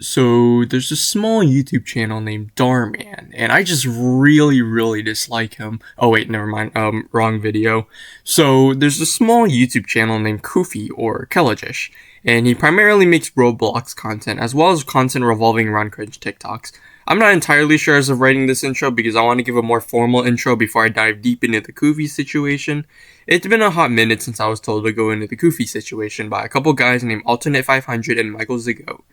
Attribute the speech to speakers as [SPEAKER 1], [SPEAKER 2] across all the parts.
[SPEAKER 1] So there's a small YouTube channel named Darman, and I just really dislike him. Oh wait, never mind. Wrong video. So there's a small YouTube channel named Koofy or Kelajish, and he primarily makes Roblox content as well as content revolving around cringe TikToks. I'm not entirely sure as of writing this intro because I want to give a more formal intro before I dive deep into the Koofy situation. It's been a hot minute since I was told to go into the Koofy situation by a couple guys named Alternate 500 and Michael Zigo.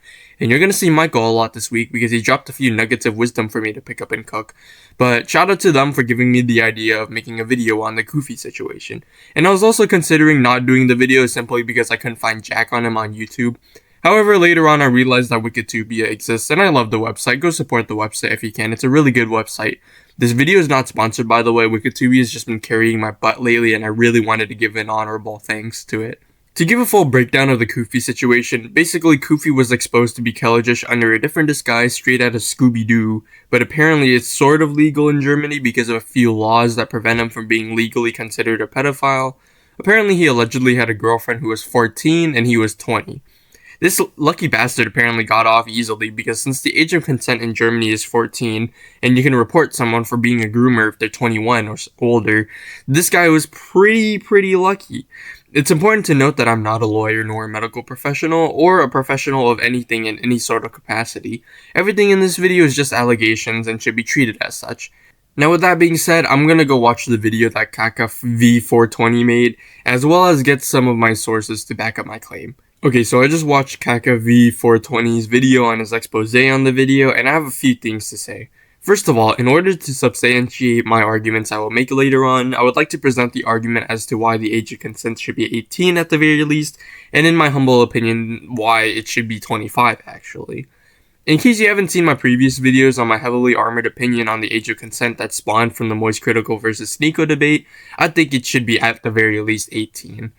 [SPEAKER 1] And you're going to see Michael a lot this week because he dropped a few nuggets of wisdom for me to pick up and cook. But shout out to them for giving me the idea of making a video on the Koofy situation. And I was also considering not doing the video simply because I couldn't find Jack on him on YouTube. However, later on I realized that Wikitubia exists and I love the website. Go support the website if you can. It's a really good website. This video is not sponsored, by the way. Wikitubia has just been carrying my butt lately and I really wanted to give an honorable thanks to it. To give a full breakdown of the Koofy situation, basically Koofy was exposed to be Kelajish under a different disguise straight out of Scooby-Doo, but apparently it's sort of legal in Germany because of a few laws that prevent him from being legally considered a pedophile. Apparently he allegedly had a girlfriend who was 14 and he was 20. This lucky bastard apparently got off easily because since the age of consent in Germany is 14, and you can report someone for being a groomer if they're 21 or older, this guy was pretty lucky. It's important to note that I'm not a lawyer nor a medical professional or a professional of anything in any sort of capacity. Everything in this video is just allegations and should be treated as such. Now with that being said, I'm gonna go watch the video that Kaka V420 made, as well as get some of my sources to back up my claim. Okay, so I just watched Kaka V420's video on his expose on the video, and I have a few things to say. First of all, in order to substantiate my arguments I will make later on, I would like to present the argument as to why the age of consent should be 18 at the very least, and in my humble opinion, why it should be 25 actually. In case you haven't seen my previous videos on my heavily armored opinion on the age of consent that spawned from the Moist Critical versus Sneeko debate, I think it should be at the very least 18.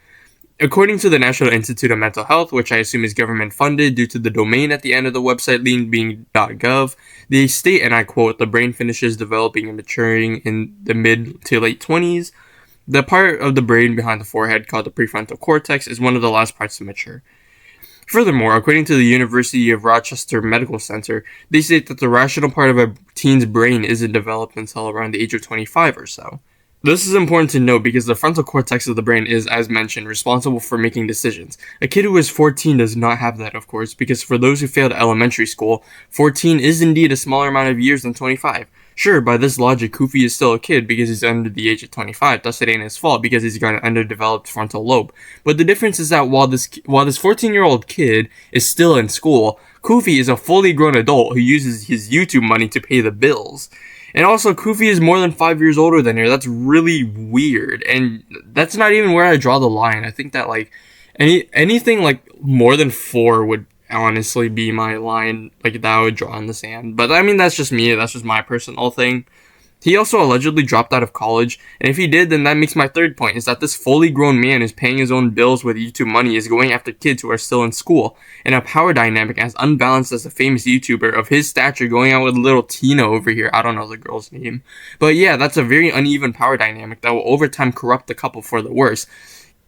[SPEAKER 1] According to the National Institute of Mental Health, which I assume is government funded due to the domain at the end of the website link being .gov, they state, and I quote, the brain finishes developing and maturing in the mid to late 20s. The part of the brain behind the forehead called the prefrontal cortex is one of the last parts to mature. Furthermore, according to the University of Rochester Medical Center, they state that the rational part of a teen's brain isn't developed until around the age of 25 or so. This is important to note because the frontal cortex of the brain is, as mentioned, responsible for making decisions. A kid who is 14 does not have that, of course, because for those who failed elementary school, 14 is indeed a smaller amount of years than 25. Sure, by this logic, Koofy is still a kid because he's under the age of 25, thus it ain't his fault because he's got an underdeveloped frontal lobe. But the difference is that while this 14-year-old kid is still in school, Koofy is a fully grown adult who uses his YouTube money to pay the bills. And also, Koofy is more than 5 years older than her. That's really weird. And that's not even where I draw the line. I think that, like, anything, like, more than 4 would honestly be my line, like, that I would draw in the sand. But, I mean, that's just me. That's just my personal thing. He also allegedly dropped out of college, and if he did, then that makes my third point, is that this fully grown man is paying his own bills with YouTube money is going after kids who are still in school, and a power dynamic as unbalanced as a famous YouTuber of his stature going out with little Tina over here. I don't know the girl's name. But yeah, that's a very uneven power dynamic that will over time corrupt the couple for the worse.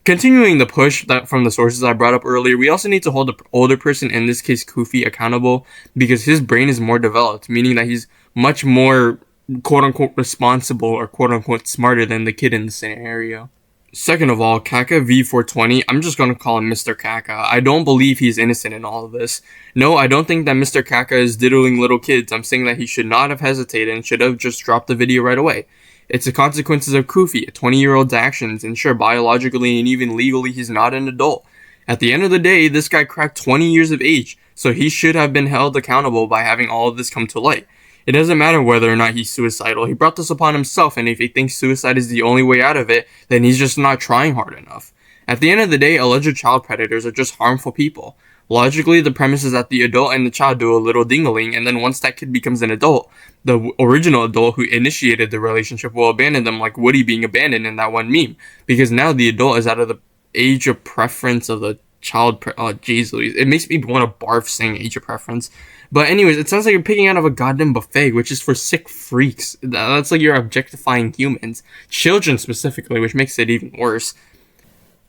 [SPEAKER 1] Continuing the push that from the sources I brought up earlier, we also need to hold the older person, in this case Koofy, accountable because his brain is more developed, meaning that he's much more quote-unquote responsible or quote-unquote smarter than the kid in the scenario. Second of all, Kaka V420, I'm just gonna call him Mr. Kaka. I don't believe he's innocent in all of this. No, I don't think that Mr. Kaka is diddling little kids. I'm saying that he should not have hesitated and should have just dropped the video right away. It's the consequences of Koofy, a 20-year-old's actions, and sure, biologically and even legally, he's not an adult. At the end of the day, this guy cracked 20 years of age, so he should have been held accountable by having all of this come to light. It doesn't matter whether or not he's suicidal. He brought this upon himself, and if he thinks suicide is the only way out of it, then he's just not trying hard enough. At the end of the day, alleged child predators are just harmful people. Logically, the premise is that the adult and the child do a little ding-a-ling, and then once that kid becomes an adult, the original adult who initiated the relationship will abandon them like Woody being abandoned in that one meme. Because now the adult is out of the age of preference of the child. Oh, jeez Louise. It makes me want to barf saying age of preference. But anyways, it sounds like you're picking out of a goddamn buffet, which is for sick freaks. That's like you're objectifying humans. Children specifically, which makes it even worse.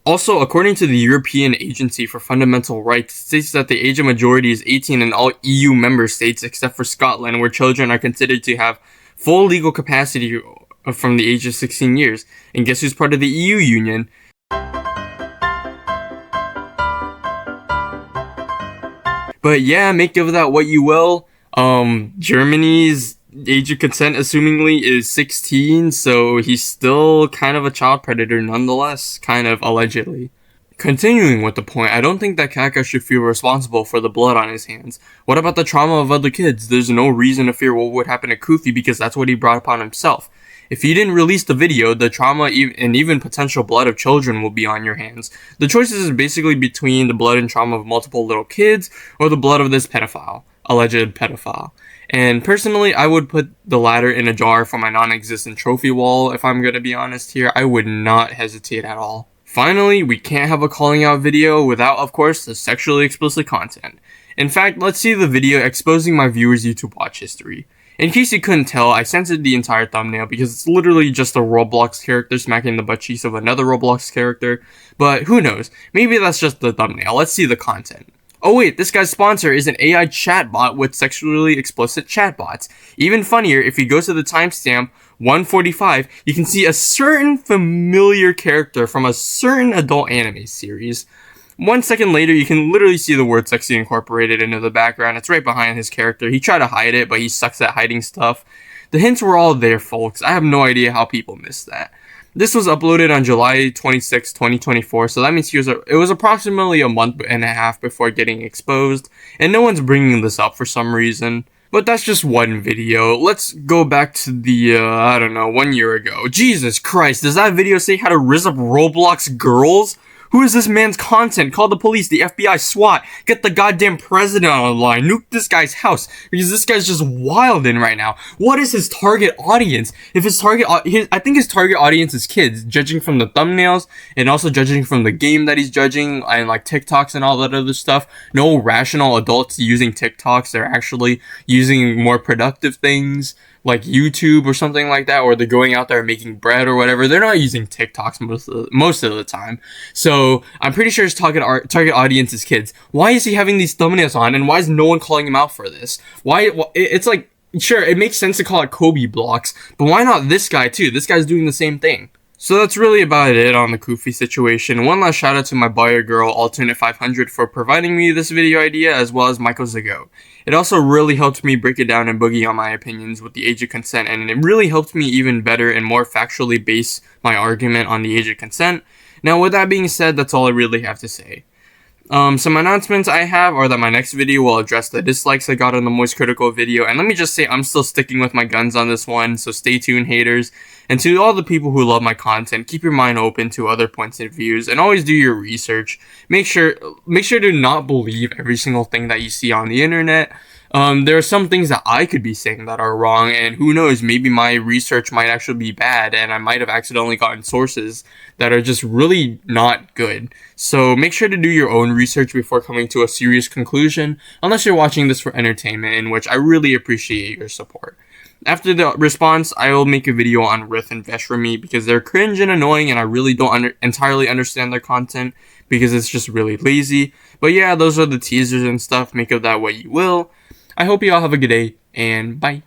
[SPEAKER 1] Also, according to the European Agency for Fundamental Rights, it states that the age of majority is 18 in all EU member states except for Scotland, where children are considered to have full legal capacity from the age of 16 years. And guess who's part of the EU Union? But yeah, make of that what you will. Germany's age of consent, assumingly, is 16, so he's still kind of a child predator nonetheless, kind of allegedly. Continuing with the point, I don't think that Kaka should feel responsible for the blood on his hands. What about the trauma of other kids? There's no reason to fear what would happen to Koofy because that's what he brought upon himself. If you didn't release the video, the trauma and even potential blood of children will be on your hands. The choices is basically between the blood and trauma of multiple little kids or the blood of this pedophile, alleged pedophile. And personally, I would put the latter in a jar for my non-existent trophy wall. If I'm gonna be honest here, I would not hesitate at all. Finally, we can't have a calling out video without, of course, the sexually explicit content. In fact, let's see the video exposing my viewers' YouTube watch history. In case you couldn't tell, I censored the entire thumbnail because it's literally just a Roblox character smacking the butt cheeks of another Roblox character, but who knows, maybe that's just the thumbnail. Let's see the content. Oh wait, this guy's sponsor is an AI chatbot with sexually explicit chatbots. Even funnier, if you go to the timestamp 145, you can see a certain familiar character from a certain adult anime series. 1 second later, you can literally see the word sexy incorporated into the background. It's right behind his character. He tried to hide it, but he sucks at hiding stuff. The hints were all there, folks. I have no idea how people missed that. This was uploaded on July 26, 2024, so that means it was approximately a month and a half before getting exposed, and no one's bringing this up for some reason. But that's just one video. Let's go back to the, 1 year ago. Jesus Christ, does that video say how to rizz up Roblox girls? Who is this man's content? Call the police, the FBI, SWAT. Get the goddamn president on the line. Nuke this guy's house. Because this guy's just wildin' right now. What is his target audience? If his I think his target audience is kids, judging from the thumbnails, and also judging from the game that he's judging, and like TikToks and all that other stuff. No rational adults using TikToks. They're actually using more productive things, like YouTube or something like that, or they're going out there making bread or whatever. They're not using TikToks most of the time. So I'm pretty sure his target audience is kids. Why is he having these thumbnails on, and why is no one calling him out for this? It's like, sure, it makes sense to call it Kobe blocks, but why not this guy too? This guy's doing the same thing. So that's really about it on the Koofy situation. One last shout out to my buyer girl, Alternate 500, for providing me this video idea, as well as Michael Zago. It also really helped me break it down and boogie on my opinions with the age of consent, and it really helped me even better and more factually base my argument on the age of consent. Now, with that being said, that's all I really have to say. Some announcements I have are that my next video will address the dislikes I got on the Moist Critical video, and let me just say I'm still sticking with my guns on this one, so stay tuned, haters. And to all the people who love my content, keep your mind open to other points of views, and always do your research. Make sure to not believe every single thing that you see on the internet. There are some things that I could be saying that are wrong, and who knows, maybe my research might actually be bad, and I might have accidentally gotten sources that are just really not good. So make sure to do your own research before coming to a serious conclusion, unless you're watching this for entertainment, in which I really appreciate your support. After the response, I will make a video on Rith and Veshrami because they're cringe and annoying, and I really don't entirely understand their content because it's just really lazy. But yeah, those are the teasers and stuff. Make of that what you will. I hope you all have a good day, and bye.